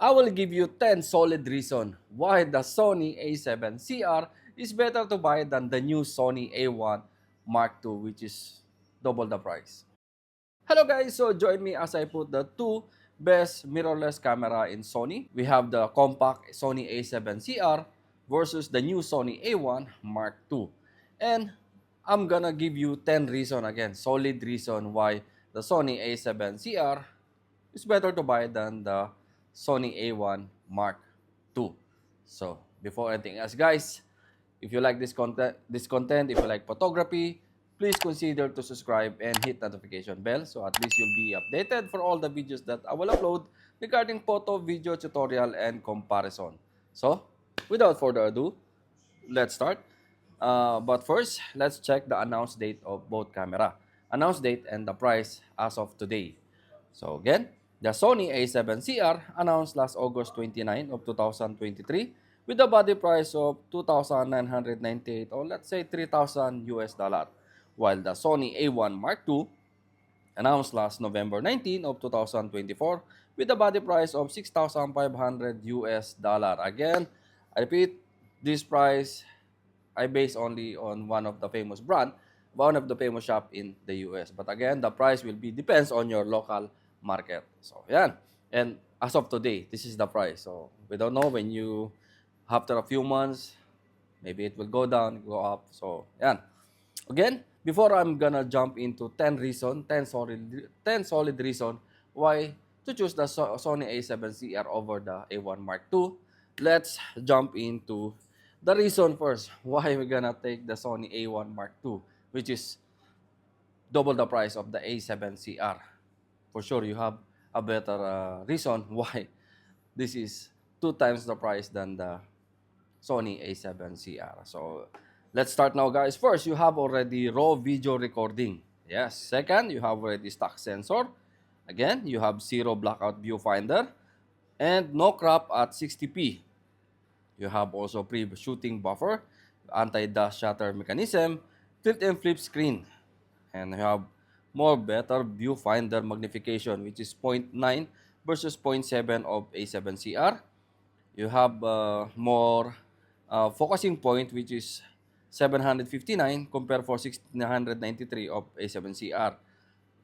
I will give you 10 solid reasons why the Sony A7CR is better to buy than the new Sony A1 Mark II, which is double the price. Hello guys, so join me as I put the two best mirrorless camera in Sony. We have the compact Sony A7CR versus the new Sony A1 Mark II. And I'm gonna give you 10 reasons again, solid reason why the Sony A7CR is better to buy than the Sony A1 Mark II. So, before anything else, guys, if you like this content, if you like photography, please consider to subscribe and hit notification bell so at least you'll be updated for all the videos that I will upload regarding photo, video tutorial, and comparison. So, without further ado, let's start. But first, let's check the announced date of both camera. Announced date and the price as of today. So again, the Sony A7CR announced last August 29 of 2023 with a body price of 2,998 or let's say 3,000 US dollar. While the Sony A1 Mark II announced last November 19 of 2024 with a body price of 6,500 US dollar. Again, I repeat, this price I base only on one of the famous shop in the US. But again, the price will be depends on your local market. So, yan. And as of today, this is the price. So, we don't know when you after a few months, maybe it will go down, go up. So, yan. Again, before I'm gonna jump into 10 solid reason why to choose the Sony A7CR over the A1 Mark II, let's jump into the reason first why we're gonna take the Sony A1 Mark II, which is double the price of the A7CR. For sure, you have a better reason why this is two times the price than the Sony A7CR. So, let's start now, guys. First, you have already raw video recording. Yes. Second, you have already stock sensor. Again, you have zero blackout viewfinder and no crop at 60p. You have also pre-shooting buffer, anti-dust shutter mechanism, tilt and flip screen, and you have more better viewfinder magnification, which is zero point 0.9 versus zero point 0.7 of A7CR. You have more focusing point, which is 759 compared for 1693 of A7CR.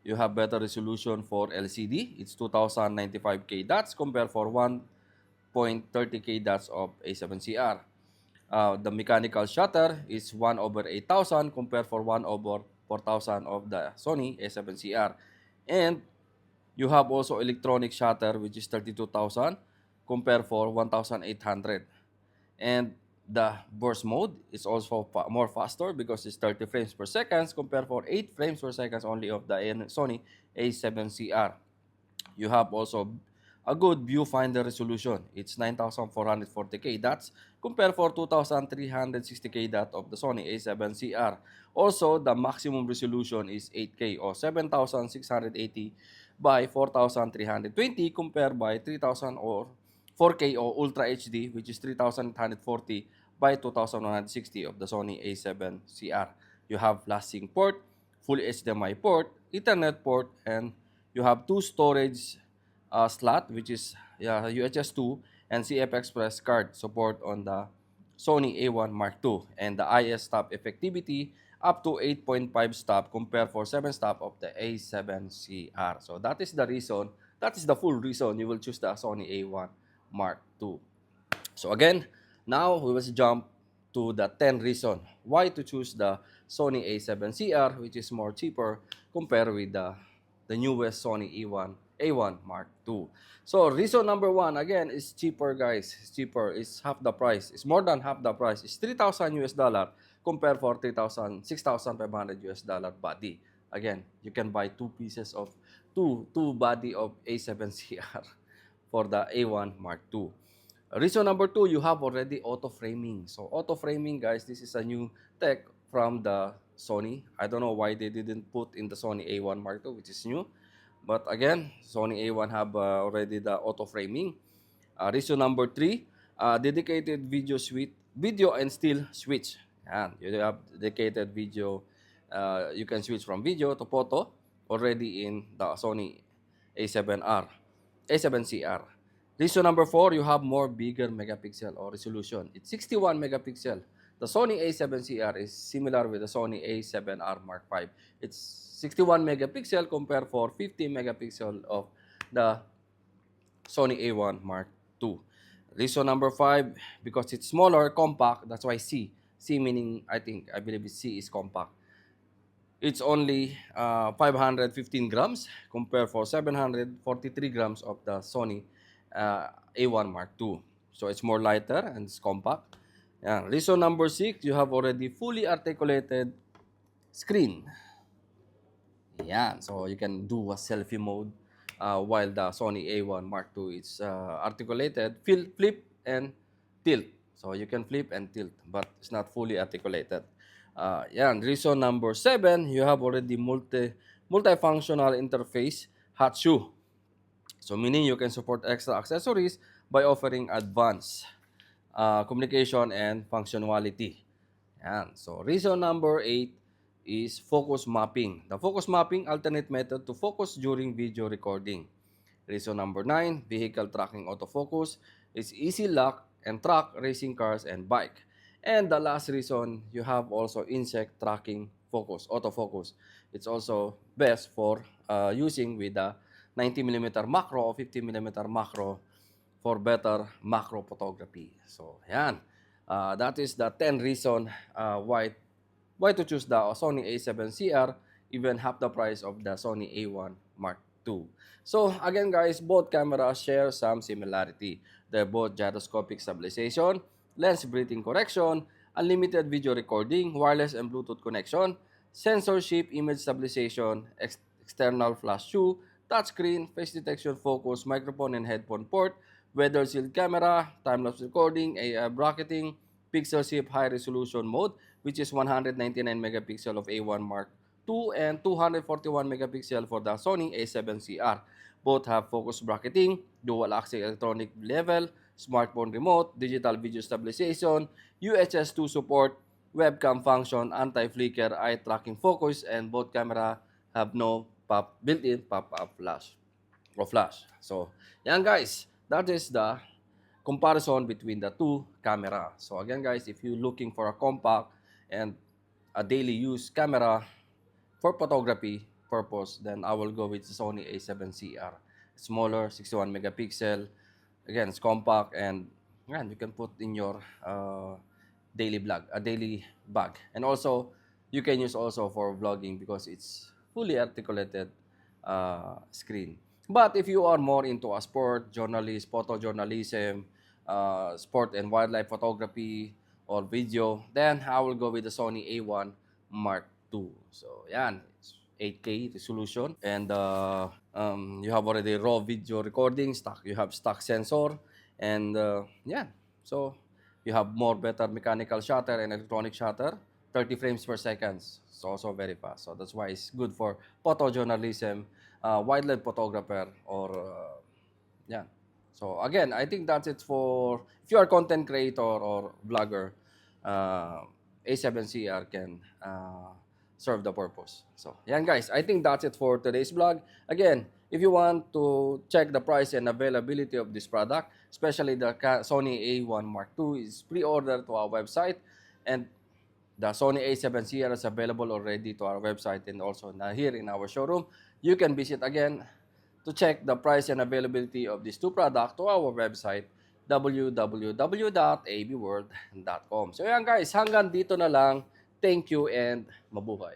You have better resolution for LCD. It's 2095K dots compared for 1.30K dots of A7CR. The mechanical shutter is 1 over 8,000 compared for 1 over 4,000 of the Sony A7CR. And you have also electronic shutter, which is 32,000 compared for 1,800. And the burst mode is also more faster because it's 30 frames per second compared for 8 frames per second only of the Sony A7CR. You have also a good viewfinder resolution. It's 9,440K dots compared for 2,360K dot of the Sony A7CR. Also, the maximum resolution is 8K or 7,680 by 4,320 compared by 3,000 or 4K or Ultra HD, which is 3,840 by 2,160 of the Sony A7CR. You have flashing port, full HDMI port, Ethernet port, and you have two storage slot, which is UHS 2 and CF Express card support on the Sony A1 Mark II, and the IS stop effectivity up to 8.5 stop compared for 7 stop of the A7CR. So that is the reason, that is the full reason you will choose the Sony A1 Mark II. So again, now we will jump to the 10 reason why to choose the Sony A7CR, which is more cheaper compared with the newest Sony A1 Mark II. So reason number one, again, is cheaper, guys. It's cheaper. It's half the price. It's more than half the price. It's 3,000 US dollar compared for 6,500 US dollar body. Again, you can buy two pieces of two body of A7CR for the A1 Mark II. Reason number two, you have already auto framing. So auto framing, guys, this is a new tech from the Sony. I don't know why they didn't put in the Sony A1 Mark II, which is new. But again, Sony A1 have already the auto framing. Reason number three, dedicated video and still switch. And you have dedicated video. You can switch from video to photo already in the Sony A7CR. Reason number 4, you have more bigger megapixel or resolution. It's 61 megapixel. The Sony A7CR is similar with the Sony A7R Mark V. It's 61 megapixel compared for 50 megapixel of the Sony A1 Mark II. Reason number 5, because it's smaller, compact, that's why C. C meaning, I believe C is compact. It's only 515 grams compared for 743 grams of the Sony A1 Mark II. So it's more lighter and it's compact. Yeah. Reason number 6, you have already fully articulated screen. Yan. So you can do a selfie mode while the Sony A1 Mark II is articulated, flip and tilt. So you can flip and tilt, but it's not fully articulated. Yan. Reason number 7, you have already multifunctional interface hot shoe. So meaning you can support extra accessories by offering advanced communication and functionality. Yan. So reason number 8 is focus mapping. The focus mapping, alternate method to focus during video recording. Reason number 9, vehicle tracking autofocus. It's easy lock and track racing cars and bike. And the last reason, you have also insect tracking focus, autofocus. It's also best for using with the 90mm macro or 50mm macro for better macro photography. So, yan. That is the 10 reason why to choose the Sony A7CR even half the price of the Sony A1 Mark II. So again guys, both cameras share some similarity. They're both gyroscopic stabilization, lens breathing correction, unlimited video recording, wireless and Bluetooth connection, censorship, image stabilization, external flash shoe, touchscreen, face detection, focus, microphone and headphone port, weather sealed camera, time-lapse recording, AI bracketing, pixel shift high resolution mode, which is 199 megapixel of A1 Mark II and 241 megapixel for the Sony A7CR. Both have focus bracketing, dual axis electronic level, smartphone remote, digital video stabilization, UHS 2 support, webcam function, anti-flicker, eye tracking focus, and both camera have no built-in pop-up flash or flash. So, yan guys, that is the comparison between the two camera. So again guys, if you're looking for a compact and a daily use camera for photography purpose, then I will go with the Sony A7CR. Smaller, 61 megapixel. Again, it's compact and you can put in your daily bag. And also, you can use also for vlogging because it's fully articulated screen. But if you are more into a sport, journalist, photojournalism, sport and wildlife photography, or video, then I will go with the Sony A1 Mark II. So, yan. It's 8K resolution. And you have already raw video recording. You have stock sensor. And, yeah. So, you have more better mechanical shutter and electronic shutter. 30 frames per second. It's also very fast. So, that's why it's good for photojournalism, wildlife photographer, or, yeah. So again, I think that's it for if you are content creator or vlogger, A7CR can serve the purpose. So yan guys, I think that's it for today's vlog. Again, if you want to check the price and availability of this product, especially the Sony A1 Mark II is pre-ordered to our website, and the Sony A7CR is available already to our website and also here in our showroom. You can visit again to check the price and availability of these two products to our website www.abworld.com. So yan guys, hanggang dito na lang. Thank you and mabuhay.